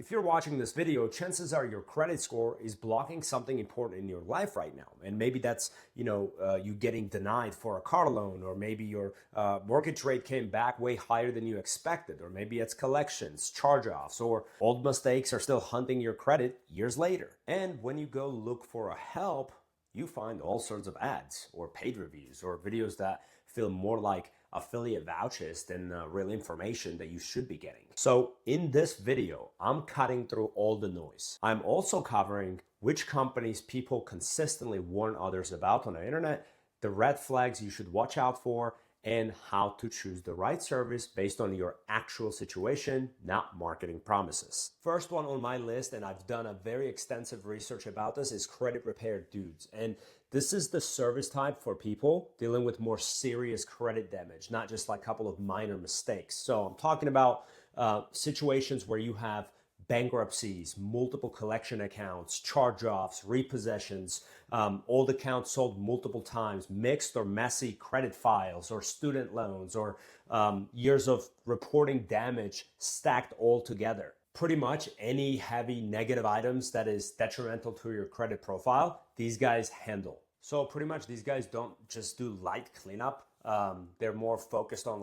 If you're watching this video, chances are your credit score is blocking something important in your life right now. And maybe that's, you getting denied for a car loan, or maybe your mortgage rate came back way higher than you expected, or maybe it's collections, charge-offs, or old mistakes are still hunting your credit years later. And when you go look for a help, you find all sorts of ads or paid reviews or videos that feel more like affiliate vouchers than real information that you should be getting. So in this video, I'm cutting through all the noise. I'm also covering which companies people consistently warn others about on the internet, the red flags you should watch out for, and how to choose the right service based on your actual situation, not marketing promises. First one on my list, and I've done a very extensive research about this, is Credit Repair Dudes. And this is the service type for people dealing with more serious credit damage, not just like a couple of minor mistakes. So I'm talking about situations where you have bankruptcies, multiple collection accounts, charge-offs, repossessions, old accounts sold multiple times, mixed or messy credit files, or student loans, or years of reporting damage stacked all together. Pretty much any heavy negative items that is detrimental to your credit profile, these guys handle. So pretty much these guys don't just do light cleanup. They're more focused on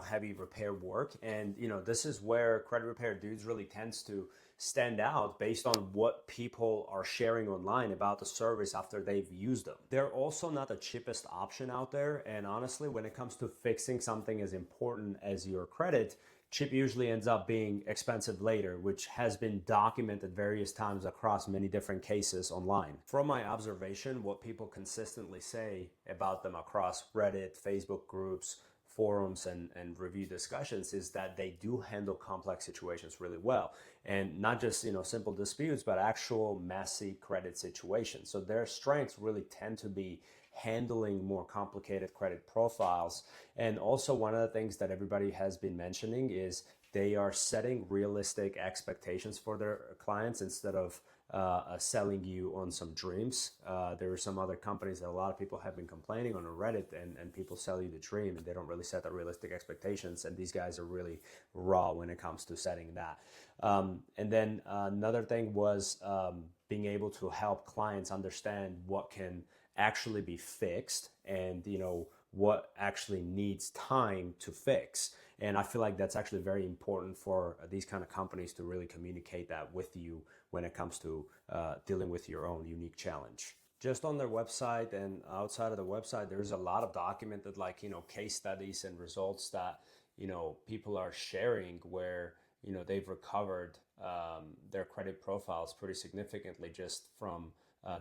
heavy repair work. And, this is where Credit Repair Dudes really tends to stand out based on what people are sharing online about the service after they've used them. They're also not the cheapest option out there. And honestly, when it comes to fixing something as important as your credit, cheap usually ends up being expensive later, which has been documented various times across many different cases online. From my observation, what people consistently say about them across Reddit, Facebook groups, forums, and review discussions is that they do handle complex situations really well. And not just, simple disputes, but actual messy credit situations. So their strengths really tend to be handling more complicated credit profiles. And also one of the things that everybody has been mentioning is they are setting realistic expectations for their clients instead of selling you on some dreams. There are some other companies that a lot of people have been complaining on Reddit, and people sell you the dream and they don't really set the realistic expectations. And these guys are really raw when it comes to setting that. And then another thing was being able to help clients understand what can actually be fixed and what actually needs time to fix. And I feel like that's actually very important for these kind of companies to really communicate that with you when it comes to dealing with your own unique challenge. Just on their website and outside of the website, there's a lot of documented case studies and results that people are sharing where they've recovered their credit profiles pretty significantly just from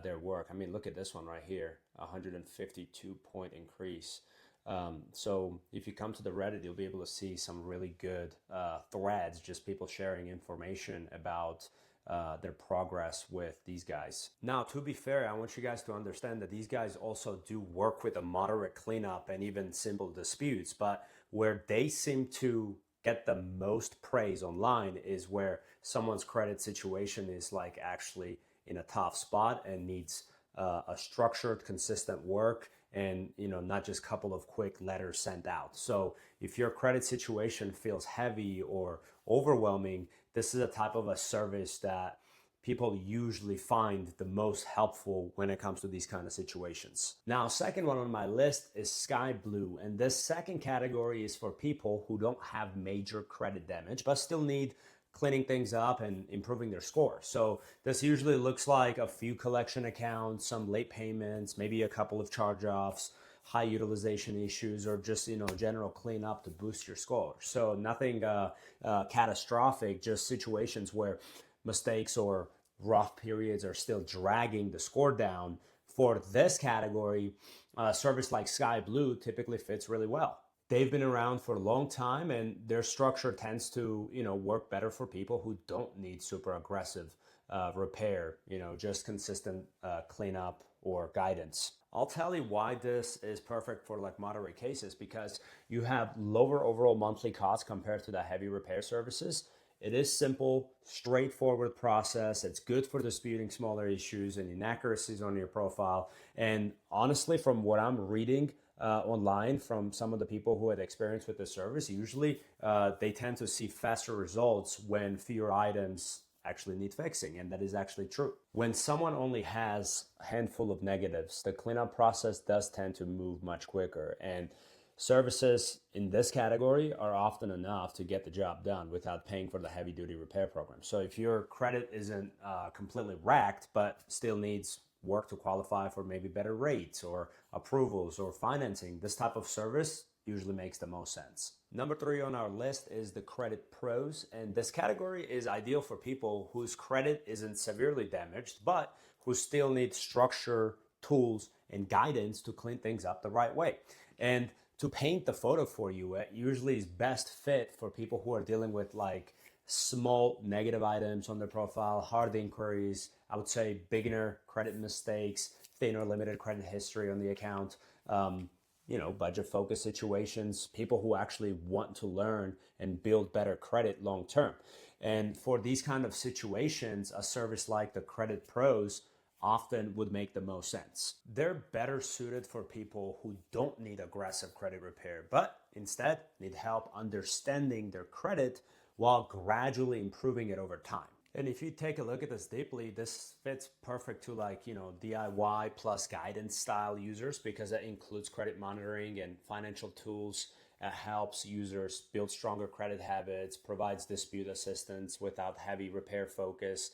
their work. I mean, look at this one right here, 152-point increase. So if you come to the Reddit, you'll be able to see some really good threads, just people sharing information about their progress with these guys. Now, to be fair, I want you guys to understand that these guys also do work with a moderate cleanup and even simple disputes, but where they seem to get the most praise online is where someone's credit situation is actually in a tough spot and needs a structured, consistent work, and not just a couple of quick letters sent out. So if your credit situation feels heavy or overwhelming, this is a type of a service that people usually find the most helpful when it comes to these kind of situations. Now, second one on my list is Sky Blue. And this second category is for people who don't have major credit damage, but still need cleaning things up and improving their score. So this usually looks like a few collection accounts, some late payments, maybe a couple of charge-offs, high utilization issues, or just general cleanup to boost your score. So nothing catastrophic, just situations where mistakes or rough periods are still dragging the score down. For this category, a service like Sky Blue typically fits really well. They've been around for a long time, and their structure tends to, work better for people who don't need super aggressive repair, just consistent cleanup or guidance. I'll tell you why this is perfect for moderate cases, because you have lower overall monthly costs compared to the heavy repair services. It is simple, straightforward process. It's good for disputing smaller issues and inaccuracies on your profile. And honestly, from what I'm reading, online from some of the people who had experience with the service, usually they tend to see faster results when fewer items actually need fixing, and that is actually true. When someone only has a handful of negatives, the cleanup process does tend to move much quicker, and services in this category are often enough to get the job done without paying for the heavy duty repair program. So if your credit isn't completely wrecked but still needs work to qualify for maybe better rates or approvals or financing, this type of service usually makes the most sense. Number 3 on our list is the credit pros, and this category is ideal for people whose credit isn't severely damaged but who still need structure, tools, and guidance to clean things up the right way. And to paint the photo for you, it usually is best fit for people who are dealing with like small negative items on their profile, hard inquiries, I would say beginner credit mistakes, thin or limited credit history on the account, budget focused situations, people who actually want to learn and build better credit long term. And for these kind of situations, a service like the Credit Pros often would make the most sense. They're better suited for people who don't need aggressive credit repair, but instead need help understanding their credit while gradually improving it over time. And if you take a look at this deeply, this fits perfect to DIY plus guidance style users, because it includes credit monitoring and financial tools. It helps users build stronger credit habits, provides dispute assistance without heavy repair focus.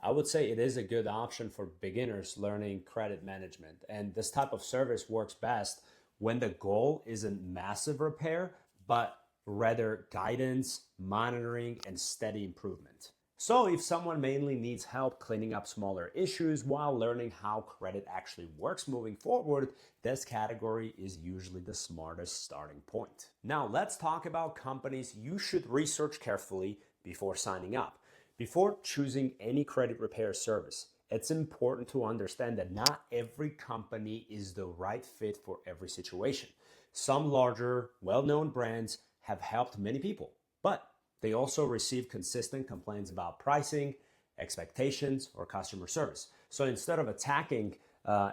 I would say it is a good option for beginners learning credit management. And this type of service works best when the goal isn't massive repair, but rather guidance, monitoring, and steady improvement. So if someone mainly needs help cleaning up smaller issues while learning how credit actually works moving forward, this category is usually the smartest starting point. Now let's talk about companies you should research carefully before signing up. Before choosing any credit repair service, it's important to understand that not every company is the right fit for every situation. Some larger, well-known brands have helped many people, but they also receive consistent complaints about pricing, expectations, or customer service. So instead of attacking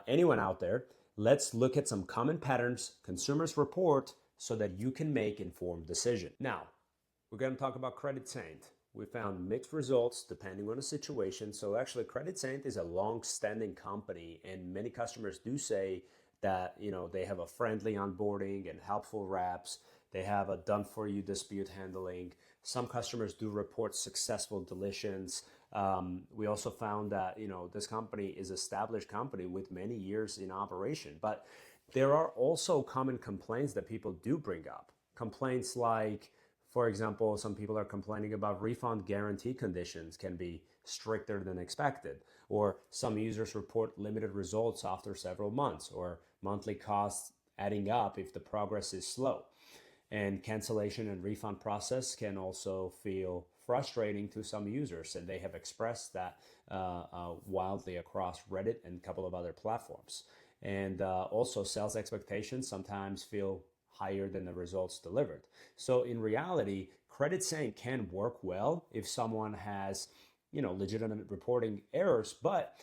anyone out there, let's look at some common patterns consumers report so that you can make informed decisions. Now, we're going to talk about Credit Saint. We found mixed results depending on the situation. So actually, Credit Saint is a long-standing company, and many customers do say that they have a friendly onboarding and helpful reps. They have a done-for-you dispute handling. Some customers do report successful deletions. We also found that this company is an established company with many years in operation, but there are also common complaints that people do bring up. Complaints like, for example, some people are complaining about refund guarantee conditions can be stricter than expected, or some users report limited results after several months, or monthly costs adding up if the progress is slow. And cancellation and refund process can also feel frustrating to some users, and they have expressed that wildly across Reddit and a couple of other platforms. And also sales expectations sometimes feel higher than the results delivered. So in reality, Credit Saint can work well if someone has, legitimate reporting errors, but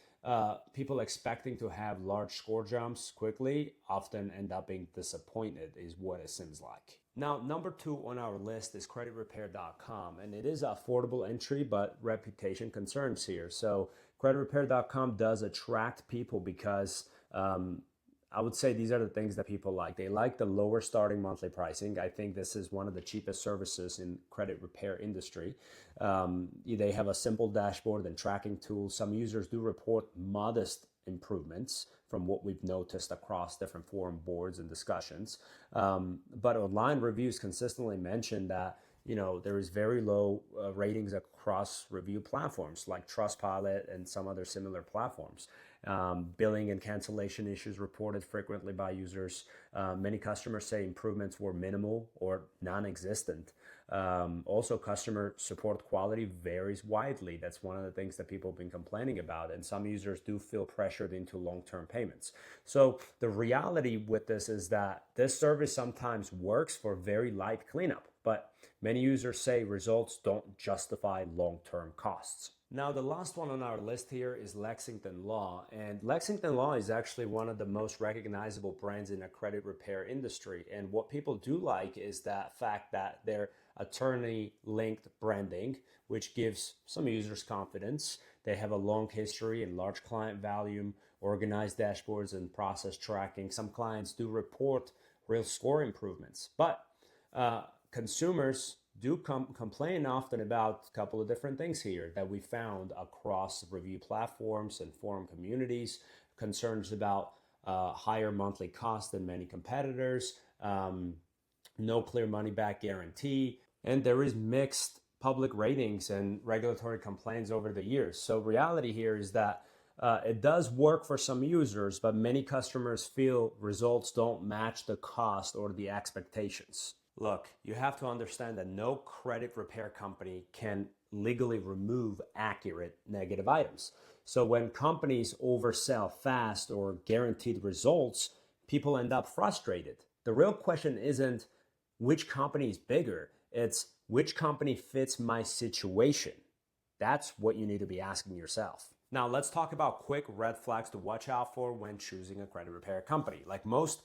people expecting to have large score jumps quickly often end up being disappointed, is what it seems like. Now, number 2 on our list is creditrepair.com, and it is an affordable entry, but reputation concerns here. So creditrepair.com does attract people because I would say these are the things that people like. They like the lower starting monthly pricing. I think this is one of the cheapest services in credit repair industry. They have a simple dashboard and tracking tools. Some users do report modest improvements from what we've noticed across different forum boards and discussions. But online reviews consistently mention that there is very low ratings across review platforms like Trustpilot and some other similar platforms. Billing and cancellation issues reported frequently by users. Many customers say improvements were minimal or non-existent. Also, customer support quality varies widely. That's one of the things that people have been complaining about, and some users do feel pressured into long-term payments. So the reality with this is that this service sometimes works for very light cleanup, but many users say results don't justify long-term costs. Now, the last one on our list here is Lexington Law, and Lexington Law is actually one of the most recognizable brands in the credit repair industry. And what people do like is that fact that they're attorney-linked branding, which gives some users confidence. They have a long history and large client volume, organized dashboards and process tracking. Some clients do report real score improvements, but consumers do complain often about a couple of different things here that we found across review platforms and forum communities. Concerns about higher monthly costs than many competitors, no clear money back guarantee, and there is mixed public ratings and regulatory complaints over the years. So reality here is that it does work for some users, but many customers feel results don't match the cost or the expectations. Look, you have to understand that no credit repair company can legally remove accurate negative items. So when companies oversell fast or guaranteed results, people end up frustrated. The real question isn't which company is bigger, it's which company fits my situation. That's what you need to be asking yourself. Now let's talk about quick red flags to watch out for when choosing a credit repair company. Like most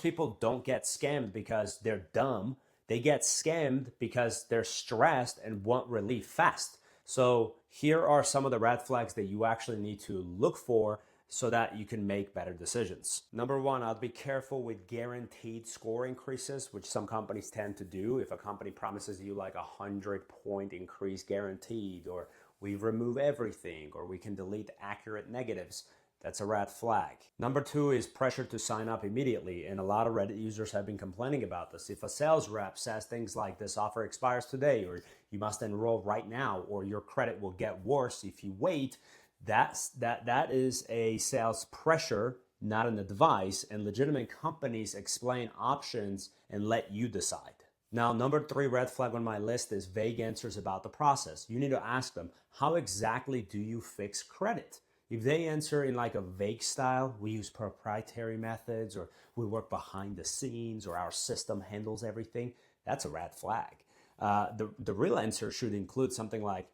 people don't get scammed because they're dumb. They get scammed because they're stressed and want relief fast. So here are some of the red flags that you actually need to look for so that you can make better decisions. Number one, I'd be careful with guaranteed score increases, which some companies tend to do. If a company promises you like 100-point increase guaranteed, or we remove everything, or we can delete accurate negatives, that's a red flag. Number two is pressure to sign up immediately, and a lot of Reddit users have been complaining about this. If a sales rep says things like this offer expires today, or you must enroll right now, or your credit will get worse if you wait, that is a sales pressure, not an advice, and legitimate companies explain options and let you decide. Now, number three red flag on my list is vague answers about the process. You need to ask them, how exactly do you fix credit? If they answer in like a vague style, we use proprietary methods, or we work behind the scenes, or our system handles everything, that's a red flag. The real answer should include something like,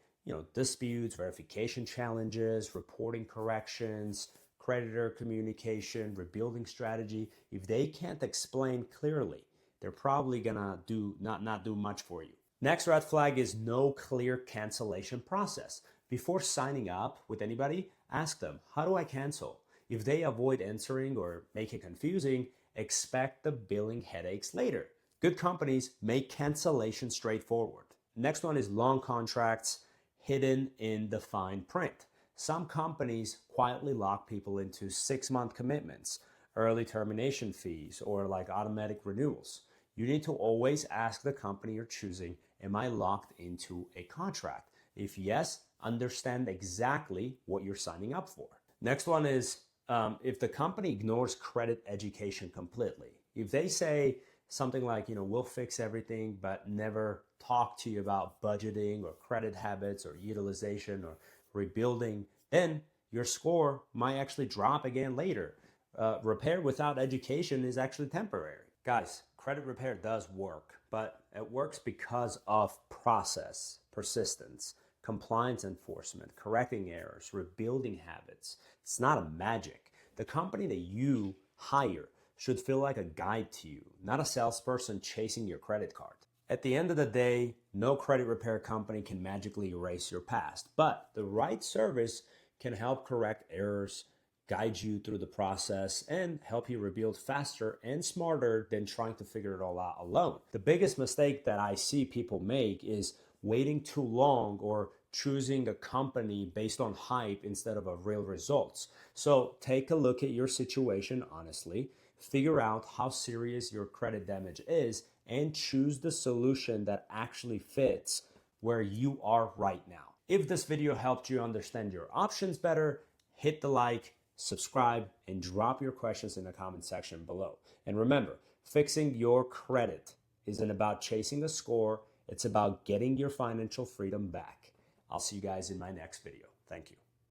disputes, verification challenges, reporting corrections, creditor communication, rebuilding strategy. If they can't explain clearly, they're probably gonna not do much for you. Next red flag is no clear cancellation process. Before signing up with anybody, ask them, how do I cancel? If they avoid answering or make it confusing, expect the billing headaches later. Good companies make cancellation straightforward. Next one is long contracts hidden in the fine print. Some companies quietly lock people into 6-month commitments, early termination fees, or like automatic renewals. You need to always ask the company you're choosing, am I locked into a contract? If yes, understand exactly what you're signing up for. Next one is if the company ignores credit education completely. If they say something like, we'll fix everything, but never talk to you about budgeting or credit habits or utilization or rebuilding, then your score might actually drop again later. Repair without education is actually temporary. Guys, credit repair does work, but it works because of process, persistence, compliance enforcement, correcting errors, rebuilding habits. It's not a magic. The company that you hire should feel like a guide to you, not a salesperson chasing your credit card. At the end of the day, no credit repair company can magically erase your past, but the right service can help correct errors, guide you through the process, and help you rebuild faster and smarter than trying to figure it all out alone. The biggest mistake that I see people make is waiting too long or choosing a company based on hype instead of real results. So take a look at your situation honestly, figure out how serious your credit damage is, and choose the solution that actually fits where you are right now. If this video helped you understand your options better, hit the like, subscribe, and drop your questions in the comment section below. And remember, fixing your credit isn't about chasing a score, it's about getting your financial freedom back. I'll see you guys in my next video. Thank you.